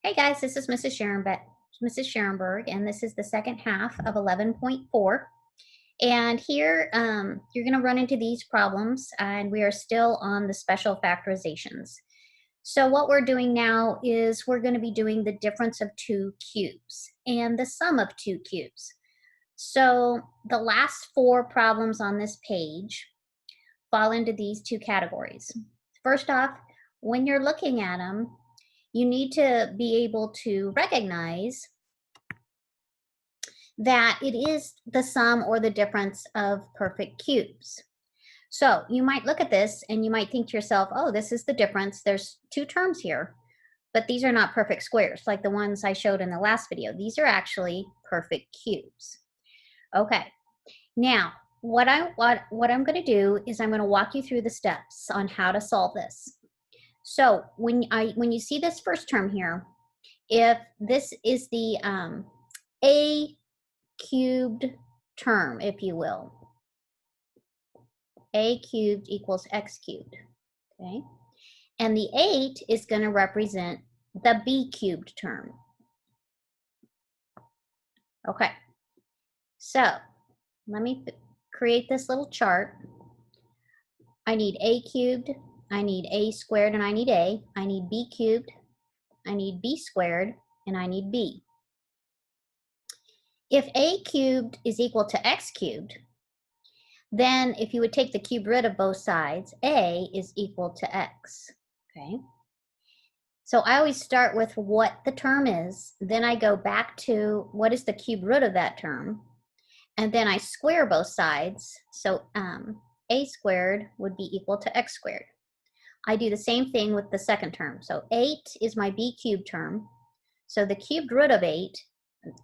Hey guys, this is Mrs. Scherenberg, and this is the second half of 11.4. And here you're going to run into these problems, and we are still on the special factorizations. So what we're doing now is we're going to be doing the difference of two cubes and the sum of two cubes. So the last four problems on this page fall into these two categories. First off, when you're looking at them, you need to be able to recognize that it is the sum or the difference of perfect cubes. So you might look at this and you might think to yourself, oh, this is the difference. There's two terms here, but these are not perfect squares like the ones I showed in the last video. These are actually perfect cubes. Okay, now what I'm going to do is I'm going to walk you through the steps on how to solve this. So when you see this first term here, if this is the a cubed term, if you will, a cubed equals x cubed, okay? And the 8 is going to represent the b cubed term. Okay, so let me create this little chart. I need a cubed, I need a squared, and I need a. I need b cubed, I need b squared, and I need b. If a cubed is equal to x cubed, then if you would take the cube root of both sides, a is equal to x, okay? So I always start with what the term is, then I go back to what is the cube root of that term, and then I square both sides. So a squared would be equal to x squared. I do the same thing with the second term. So 8 is my b cubed term. So the cubed root of 8,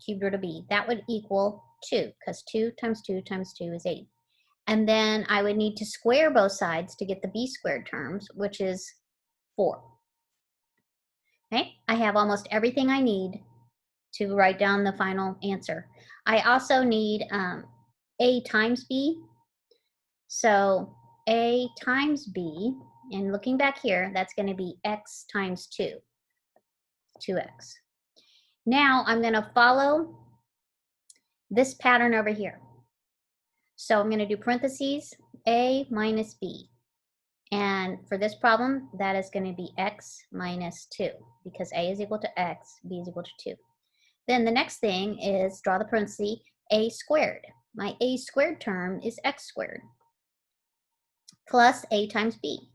cubed root of b, that would equal 2, because 2 times 2 times 2 is 8. And then I would need to square both sides to get the b squared terms, which is 4. Okay, I have almost everything I need to write down the final answer. I also need a times b. So a times b, and looking back here, that's going to be x times 2, 2x. Now I'm going to follow this pattern over here. So I'm going to do parentheses, a minus b. And for this problem, that is going to be x minus 2, because a is equal to x, b is equal to 2. Then the next thing is draw the parenthesis, a squared. My a squared term is x squared, plus a times b.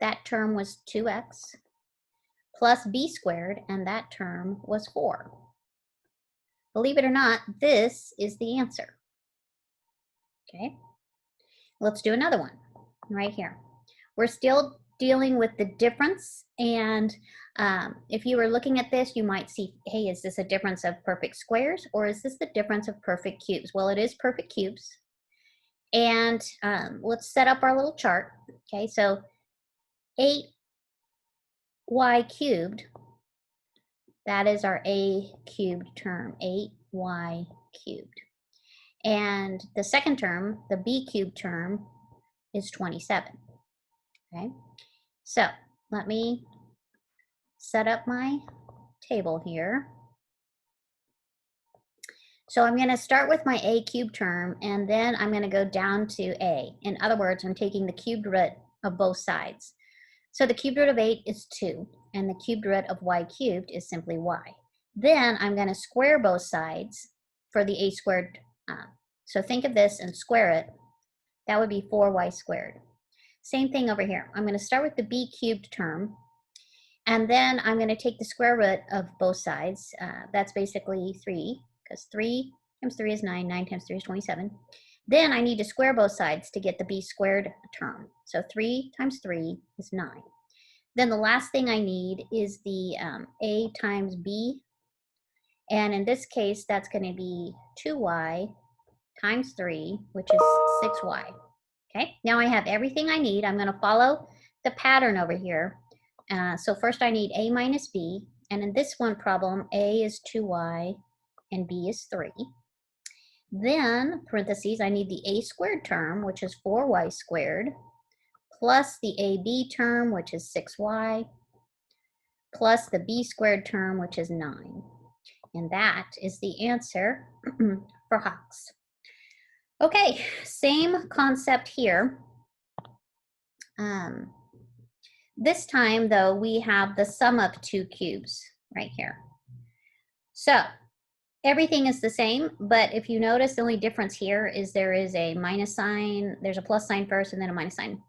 That term was 2x, plus b squared, and that term was 4. Believe it or not, this is the answer. Okay, let's do another one right here. We're still dealing with the difference, and if you were looking at this, you might see, hey, is this a difference of perfect squares, or is this the difference of perfect cubes? Well, it is perfect cubes. And let's set up our little chart. Okay, so 8y cubed, that is our a cubed term, 8y cubed. And the second term, the b cubed term, is 27. Okay, so let me set up my table here. So I'm going to start with my a cubed term, and then I'm going to go down to a. In other words, I'm taking the cubed root of both sides. So the cubed root of 8 is 2, and the cubed root of y cubed is simply y. Then I'm going to square both sides for the a squared. So think of this and square it. That would be 4y squared. Same thing over here. I'm going to start with the b cubed term, and then I'm going to take the square root of both sides. That's basically 3, because 3 times 3 is 9, 9 times 3 is 27. Then I need to square both sides to get the b squared term. So 3 times 3 is 9. Then the last thing I need is the a times b. And in this case, that's going to be 2y times 3, which is 6y. Okay, now I have everything I need. I'm going to follow the pattern over here. So first I need a minus b. And in this one problem, a is 2y and b is 3. Then, parentheses, I need the a squared term, which is 4y squared, plus the ab term, which is 6y, plus the b squared term, which is 9. And that is the answer for Hawks. Okay, same concept here. This time, though, we have the sum of two cubes right here. So everything is the same, but if you notice, the only difference here is there is a minus sign, there's a plus sign first and then a minus sign.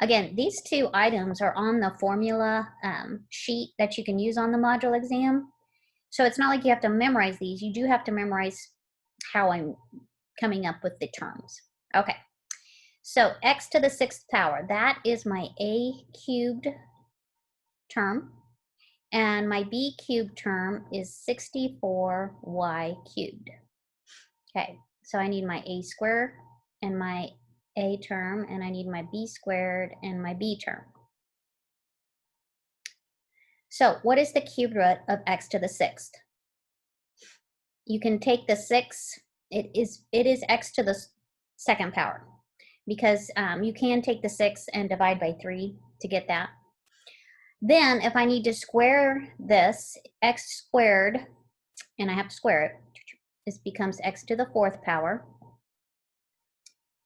Again, these two items are on the formula sheet that you can use on the module exam. So it's not like you have to memorize these. You do have to memorize how I'm coming up with the terms. Okay, so x to the 6th power, that is my a cubed term. And my b cubed term is 64y cubed. Okay, so I need my a squared and my a term, and I need my b squared and my b term. So what is the cube root of x to the 6th? You can take the 6, it is x to the 2nd power, because you can take the 6 and divide by 3 to get that. Then if I need to square this, x squared, and I have to square it, this becomes x to the 4th power.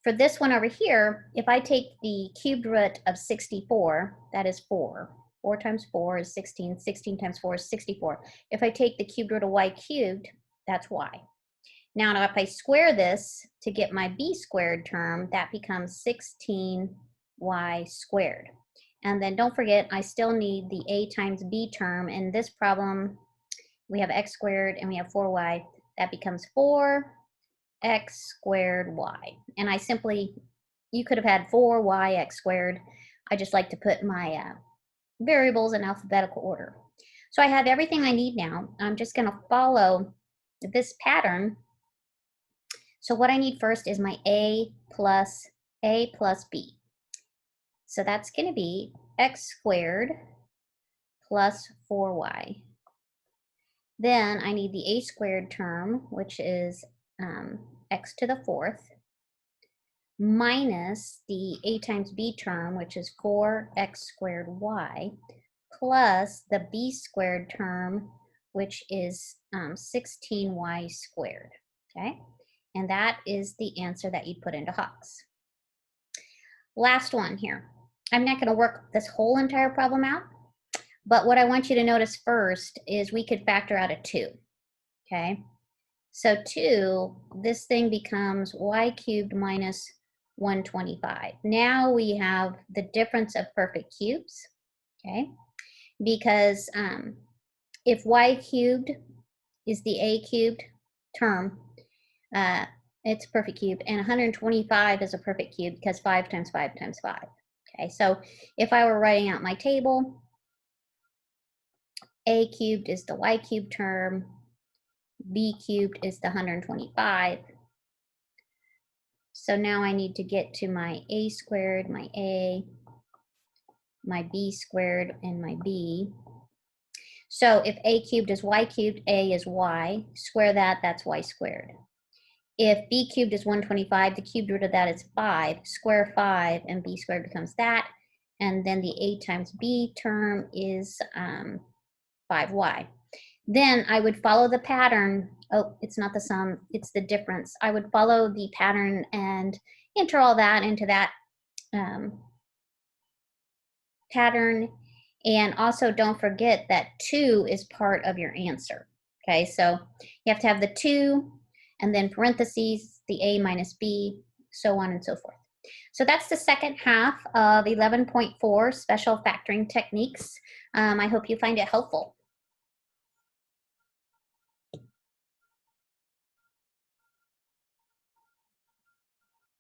For this one over here, if I take the cubed root of 64, that is 4. 4 times 4 is 16. 16 times 4 is 64. If I take the cubed root of y cubed, that's y. Now, if I square this to get my b squared term, that becomes 16y squared. And then don't forget, I still need the a times b term. In this problem, we have x squared and we have 4y. That becomes 4x squared y. And I simply, you could have had 4yx squared. I just like to put my variables in alphabetical order. So I have everything I need now. I'm just going to follow this pattern. So what I need first is my a plus b. So that's going to be x squared plus 4y. Then I need the a squared term, which is x to the 4th, minus the a times b term, which is 4x squared y, plus the b squared term, which is 16y squared, okay? And that is the answer that you put into Hawks. Last one here. I'm not going to work this whole entire problem out, but what I want you to notice first is we could factor out a 2, okay? So 2, this thing becomes y cubed minus 125. Now we have the difference of perfect cubes, okay? Because if y cubed is the a cubed term, it's a perfect cube, and 125 is a perfect cube because 5 times 5 times 5. Okay, so if I were writing out my table, a cubed is the y cubed term, b cubed is the 125. So now I need to get to my a squared, my a, my b squared, and my b. So if a cubed is y cubed, a is y. Square that, that's y squared. If b cubed is 125, the cubed root of that is 5. Square 5, and b squared becomes that. And then the a times b term is 5y. Then I would follow the pattern. Oh, it's not the sum, it's the difference. I would follow the pattern and enter all that into that pattern. And also don't forget that 2 is part of your answer. Okay, so you have to have the 2, and then parentheses, the a minus b, so on and so forth. So that's the second half of 11.4 special factoring techniques. I hope you find it helpful.